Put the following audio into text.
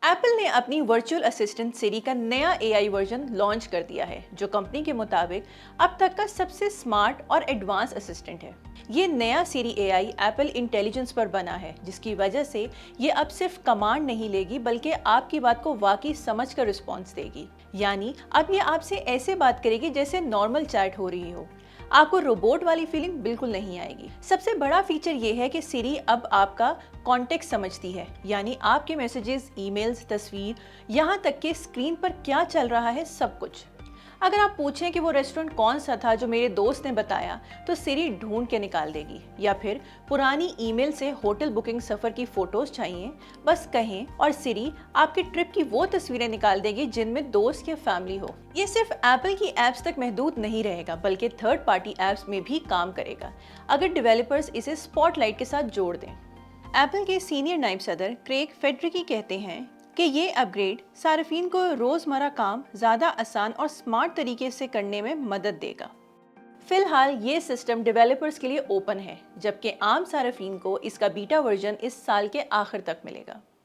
Apple ने अपनी virtual assistant सिरी का नया एआई वर्जन लॉन्च कर दिया है, जो कंपनी के मुताबिक अब तक का सबसे स्मार्ट और एडवांस असिस्टेंट है। ये नया सिरी एआई एप्पल इंटेलिजेंस पर बना है, जिसकी वजह से ये अब सिर्फ कमांड नहीं लेगी बल्कि आपकी बात को वाकई समझ कर रिस्पॉन्स देगी। यानी अब ये आपसे ऐसे बात करेगी जैसे नॉर्मल चैट हो रही हो। आपको रोबोट वाली फीलिंग बिल्कुल नहीं आएगी। सबसे बड़ा फीचर ये है कि सिरी अब आपका कॉन्टेक्स्ट समझती है, यानी आपके मैसेजेस, ईमेल्स, तस्वीर, यहाँ तक कि स्क्रीन पर क्या चल रहा है, सब कुछ। अगर आप पूछें कि वो रेस्टोरेंट कौन सा था जो मेरे दोस्त ने बताया, तो सिरी ढूंढ के निकाल देगी। या फिर पुरानी ईमेल से होटल बुकिंग, सफ़र की फ़ोटोज़ चाहिए, बस कहें और सिरी आपके ट्रिप की वो तस्वीरें निकाल देगी जिनमें दोस्त या फैमिली हो। ये सिर्फ एप्पल की ऐप्स तक महदूद नहीं रहेगा, बल्कि थर्ड पार्टी ऐप्स में भी काम करेगा, अगर डेवलपर्स इसे स्पॉटलाइट के साथ जोड़ दें। एप्पल के सीनियर नायब सदर क्रेग फेडरिकी कहते हैं कि ये अपग्रेड सार्फिन को रोज़मर्रा काम ज़्यादा आसान और स्मार्ट तरीके से करने में मदद देगा। फिलहाल ये सिस्टम डेवलपर्स के लिए ओपन है, जबकि आम सार्फिन को इसका बीटा वर्जन इस साल के आखिर तक मिलेगा।